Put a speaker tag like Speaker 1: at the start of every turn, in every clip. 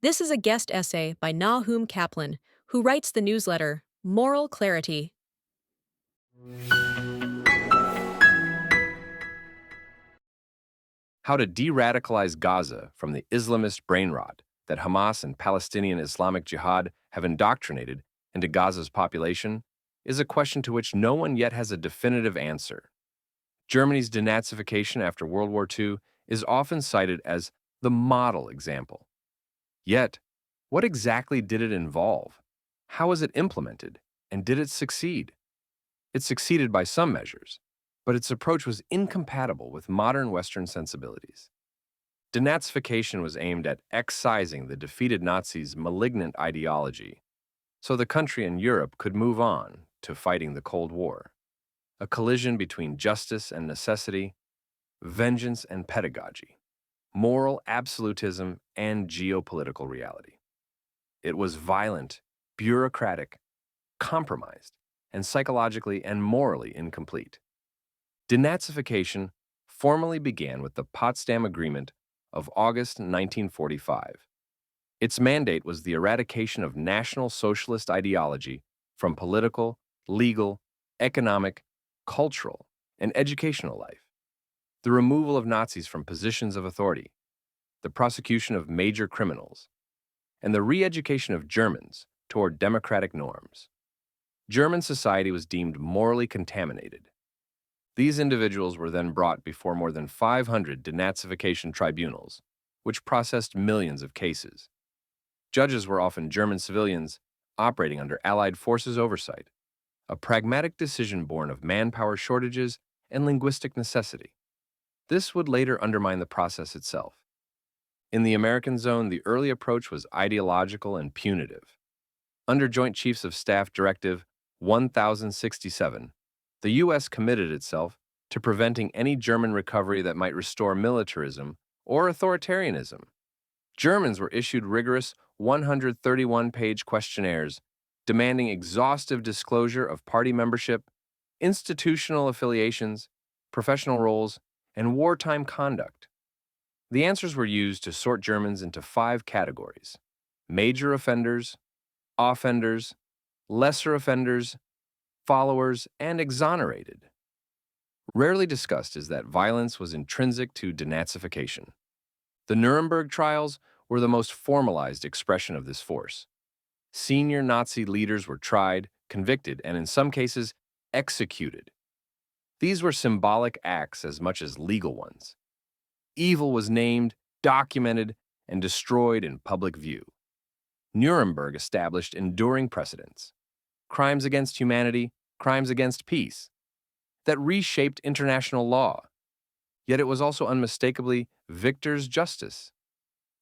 Speaker 1: This is a guest essay by Nahum Kaplan, who writes the newsletter Moral Clarity.
Speaker 2: How to de-radicalize Gaza from the Islamist brain rot that Hamas and Palestinian Islamic Jihad have indoctrinated into Gaza's population is a question to which no one yet has a definitive answer. Germany's denazification after World War II is often cited as the model example. Yet, what exactly did it involve? How was it implemented? And did it succeed? It succeeded by some measures, but its approach was incompatible with modern Western sensibilities. Denazification was aimed at excising the defeated Nazis' malignant ideology, so the country and Europe could move on to fighting the Cold War, a collision between justice and necessity, vengeance and pedagogy, moral absolutism and geopolitical reality. It was violent, bureaucratic, compromised, and psychologically and morally incomplete. Denazification formally began with the Potsdam Agreement of August 1945. Its mandate was the eradication of National Socialist ideology from political, legal, economic, cultural, and educational life, the removal of Nazis from positions of authority, the prosecution of major criminals, and the re-education of Germans toward democratic norms. German society was deemed morally contaminated. These individuals were then brought before more than 500 denazification tribunals, which processed millions of cases. Judges were often German civilians operating under Allied forces oversight, a pragmatic decision born of manpower shortages and linguistic necessity. This would later undermine the process itself. In the American zone, the early approach was ideological and punitive. Under Joint Chiefs of Staff Directive 1067, the U.S. committed itself to preventing any German recovery that might restore militarism or authoritarianism. Germans were issued rigorous 131-page questionnaires demanding exhaustive disclosure of party membership, institutional affiliations, professional roles, and wartime conduct. The answers were used to sort Germans into 5 categories: major offenders, offenders, lesser offenders, followers, and exonerated. Rarely discussed is that violence was intrinsic to denazification. The Nuremberg trials were the most formalized expression of this force. Senior Nazi leaders were tried, convicted, and in some cases, executed. These were symbolic acts as much as legal ones. Evil was named, documented, and destroyed in public view. Nuremberg established enduring precedents: crimes against humanity, crimes against peace, that reshaped international law. Yet it was also unmistakably victor's justice.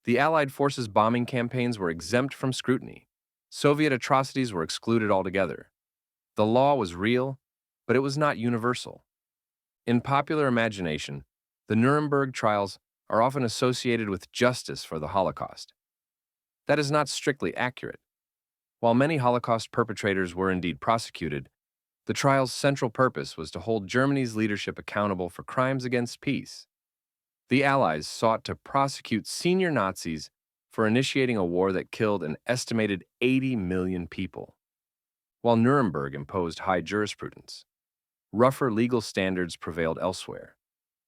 Speaker 2: The Allied forces' bombing campaigns were exempt from scrutiny. Soviet atrocities were excluded altogether. The law was real, but it was not universal. In popular imagination, the Nuremberg trials are often associated with justice for the Holocaust. That is not strictly accurate. While many Holocaust perpetrators were indeed prosecuted, the trial's central purpose was to hold Germany's leadership accountable for crimes against peace. The Allies sought to prosecute senior Nazis for initiating a war that killed an estimated 80 million people. While Nuremberg imposed high jurisprudence, rougher legal standards prevailed elsewhere.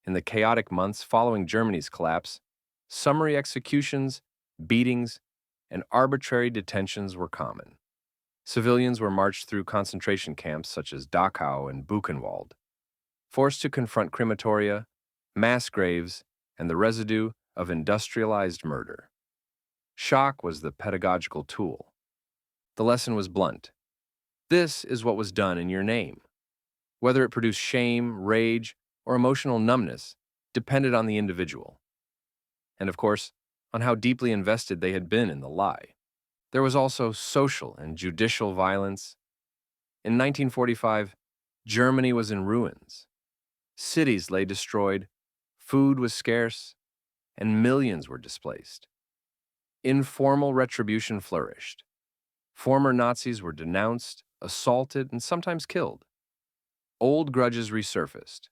Speaker 2: In the chaotic months following Germany's collapse, summary executions, beatings, and arbitrary detentions were common. Civilians were marched through concentration camps such as Dachau and Buchenwald, forced to confront crematoria, mass graves, and the residue of industrialized murder. Shock was the pedagogical tool. The lesson was blunt. This is what was done in your name. Whether it produced shame, rage, or emotional numbness depended on the individual. And of course, on how deeply invested they had been in the lie. There was also social and judicial violence. In 1945, Germany was in ruins. Cities lay destroyed, food was scarce, and millions were displaced. Informal retribution flourished. Former Nazis were denounced, assaulted, and sometimes killed. Old grudges resurfaced.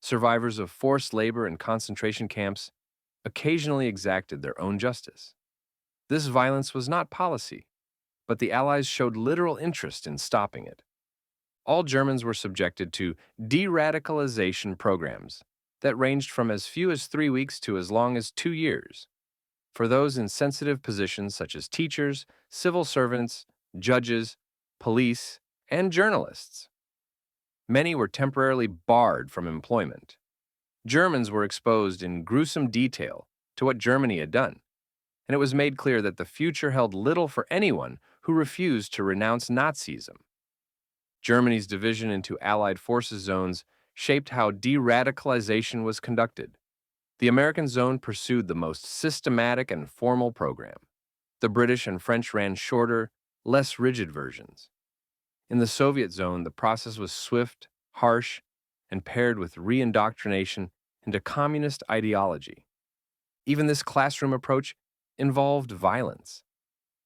Speaker 2: Survivors of forced labor and concentration camps occasionally exacted their own justice. This violence was not policy, but the Allies showed little interest in stopping it. All Germans were subjected to de-radicalization programs that ranged from as few as 3 weeks to as long as 2 years. For those in sensitive positions such as teachers, civil servants, judges, police, and journalists. Many were temporarily barred from employment. Germans were exposed in gruesome detail to what Germany had done, and it was made clear that the future held little for anyone who refused to renounce Nazism. Germany's division into Allied forces zones shaped how de-radicalization was conducted. The American zone pursued the most systematic and formal program. The British and French ran shorter, less rigid versions. In the Soviet zone, the process was swift, harsh, and paired with re-indoctrination into communist ideology. Even this classroom approach involved violence.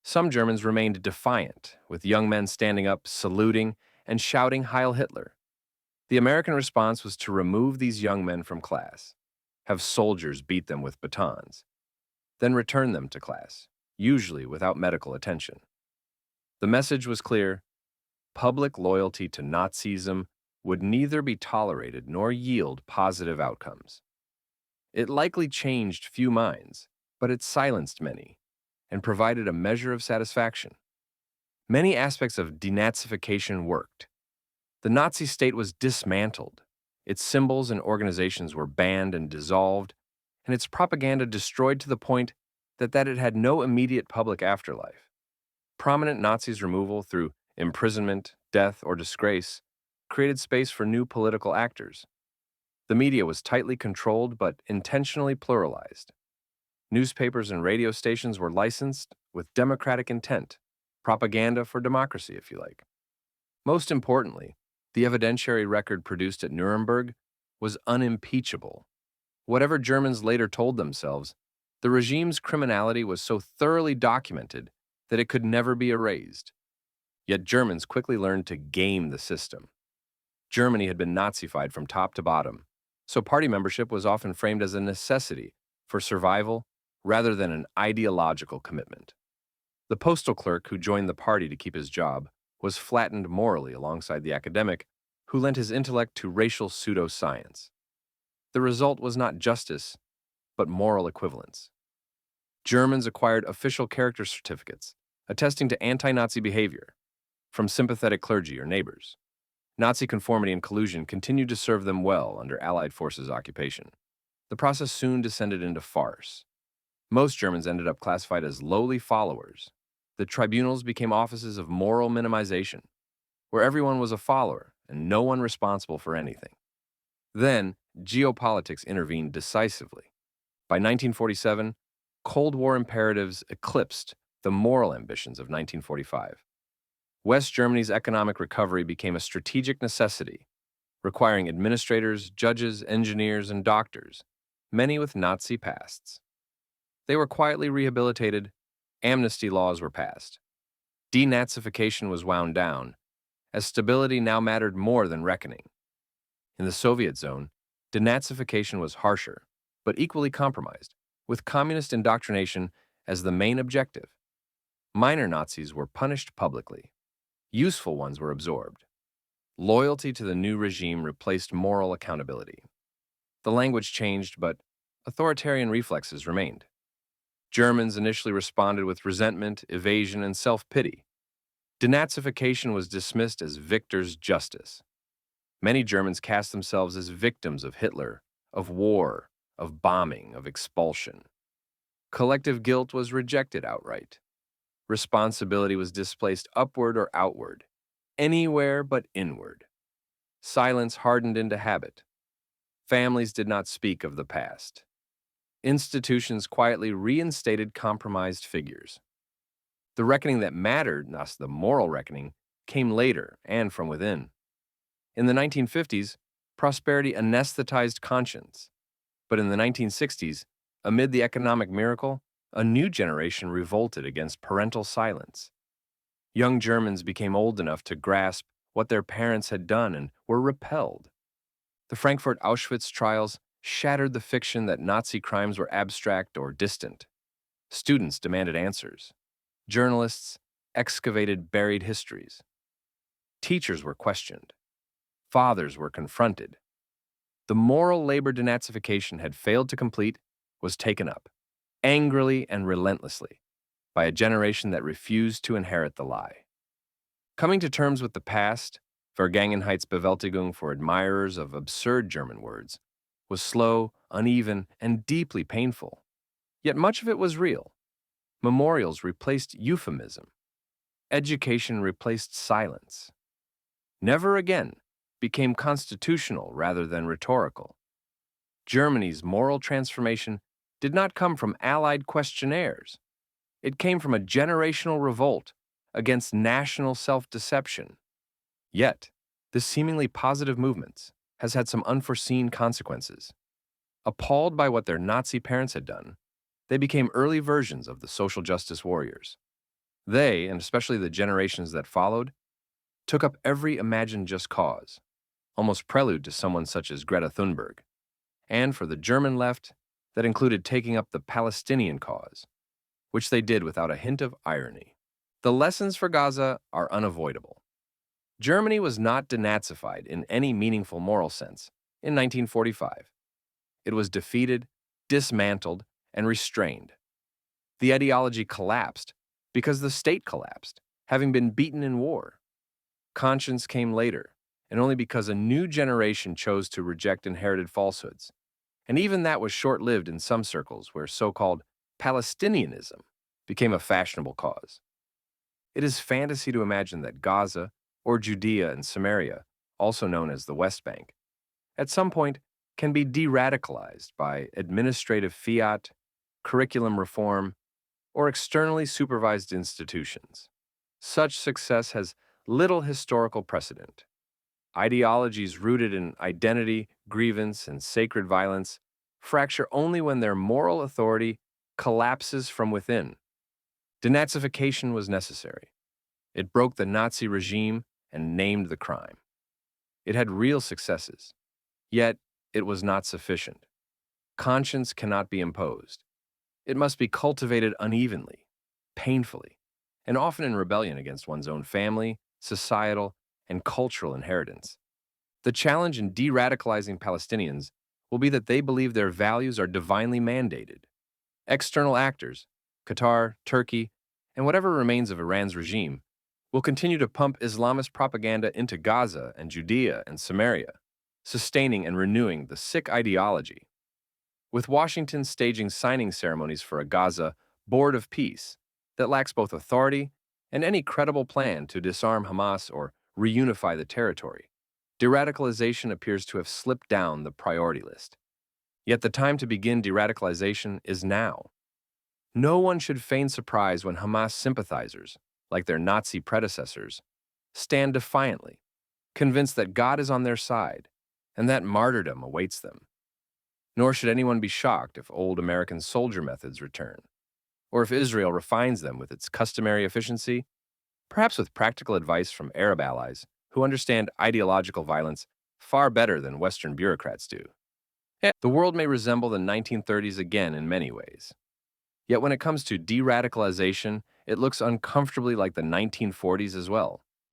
Speaker 2: Some Germans remained defiant, with young men standing up, saluting, and shouting Heil Hitler. The American response was to remove these young men from class, have soldiers beat them with batons, then return them to class, usually without medical attention. The message was clear: public loyalty to Nazism would neither be tolerated nor yield positive outcomes. It likely changed few minds, but it silenced many and provided a measure of satisfaction. Many aspects of denazification worked. The Nazi state was dismantled, its symbols and organizations were banned and dissolved, and its propaganda destroyed to the point that it had no immediate public afterlife. Prominent Nazis' removal through imprisonment, death, or disgrace created space for new political actors. The media was tightly controlled but intentionally pluralized. Newspapers and radio stations were licensed with democratic intent, propaganda for democracy, if you like. Most importantly, the evidentiary record produced at Nuremberg was unimpeachable. Whatever Germans later told themselves, the regime's criminality was so thoroughly documented that it could never be erased. Yet Germans quickly learned to game the system. Germany had been Nazified from top to bottom, so party membership was often framed as a necessity for survival rather than an ideological commitment. The postal clerk who joined the party to keep his job was flattened morally alongside the academic who lent his intellect to racial pseudoscience. The result was not justice, but moral equivalence. Germans acquired official character certificates attesting to anti-Nazi behavior from sympathetic clergy or neighbors. Nazi conformity and collusion continued to serve them well under Allied forces occupation. The process soon descended into farce. Most Germans ended up classified as lowly followers. The tribunals became offices of moral minimization, where everyone was a follower and no one responsible for anything. Then, geopolitics intervened decisively. By 1947, Cold War imperatives eclipsed the moral ambitions of 1945. West Germany's economic recovery became a strategic necessity, requiring administrators, judges, engineers, and doctors, many with Nazi pasts. They were quietly rehabilitated, amnesty laws were passed. Denazification was wound down, as stability now mattered more than reckoning. In the Soviet zone, denazification was harsher, but equally compromised, with communist indoctrination as the main objective. Minor Nazis were punished publicly. Useful ones were absorbed. Loyalty to the new regime replaced moral accountability. The language changed, but authoritarian reflexes remained. Germans initially responded with resentment, evasion, and self-pity. Denazification was dismissed as victor's justice. Many Germans cast themselves as victims of Hitler, of war, of bombing, of expulsion. Collective guilt was rejected outright. Responsibility was displaced upward or outward, anywhere but inward. Silence hardened into habit. Families did not speak of the past. Institutions quietly reinstated compromised figures. The reckoning that mattered, thus the moral reckoning, came later and from within. In the 1950s, prosperity anesthetized conscience. But in the 1960s, amid the economic miracle, a new generation revolted against parental silence. Young Germans became old enough to grasp what their parents had done and were repelled. The Frankfurt Auschwitz trials shattered the fiction that Nazi crimes were abstract or distant. Students demanded answers. Journalists excavated buried histories. Teachers were questioned. Fathers were confronted. The moral labor denazification had failed to complete was taken up, angrily and relentlessly, by a generation that refused to inherit the lie. Coming to terms with the past, Vergangenheitsbewältigung for admirers of absurd German words, was slow, uneven, and deeply painful. Yet much of it was real. Memorials replaced euphemism. Education replaced silence. Never again became constitutional rather than rhetorical. Germany's moral transformation did not come from Allied questionnaires. It came from a generational revolt against national self-deception. Yet, this seemingly positive movement has had some unforeseen consequences. Appalled by what their Nazi parents had done, they became early versions of the social justice warriors. They, and especially the generations that followed, took up every imagined just cause, almost prelude to someone such as Greta Thunberg. And for the German left, that included taking up the Palestinian cause, which they did without a hint of irony. The lessons for Gaza are unavoidable. Germany was not denazified in any meaningful moral sense in 1945. It was defeated, dismantled, and restrained. The ideology collapsed because the state collapsed, having been beaten in war. Conscience came later, and only because a new generation chose to reject inherited falsehoods. And even that was short-lived in some circles where so-called Palestinianism became a fashionable cause. It is fantasy to imagine that Gaza, or Judea and Samaria, also known as the West Bank, at some point can be de-radicalized by administrative fiat, curriculum reform, or externally supervised institutions. Such success has little historical precedent. Ideologies rooted in identity, grievance, and sacred violence fracture only when their moral authority collapses from within. Denazification was necessary. It broke the Nazi regime and named the crime. It had real successes, yet it was not sufficient. Conscience cannot be imposed. It must be cultivated unevenly, painfully, and often in rebellion against one's own family, societal, and cultural inheritance. The challenge in de-radicalizing Palestinians will be that they believe their values are divinely mandated. External actors, Qatar, Turkey, and whatever remains of Iran's regime, will continue to pump Islamist propaganda into Gaza and Judea and Samaria, sustaining and renewing the sick ideology. With Washington staging signing ceremonies for a Gaza Board of Peace that lacks both authority and any credible plan to disarm Hamas or reunify the territory, de-radicalization appears to have slipped down the priority list. Yet the time to begin de-radicalization is now. No one should feign surprise when Hamas sympathizers, like their Nazi predecessors, stand defiantly, convinced that God is on their side and that martyrdom awaits them. Nor should anyone be shocked if old American soldier methods return, or if Israel refines them with its customary efficiency, perhaps with practical advice from Arab allies who understand ideological violence far better than Western bureaucrats do. The world may resemble the 1930s again in many ways. Yet when it comes to de-radicalization, it looks uncomfortably like the 1940s as well.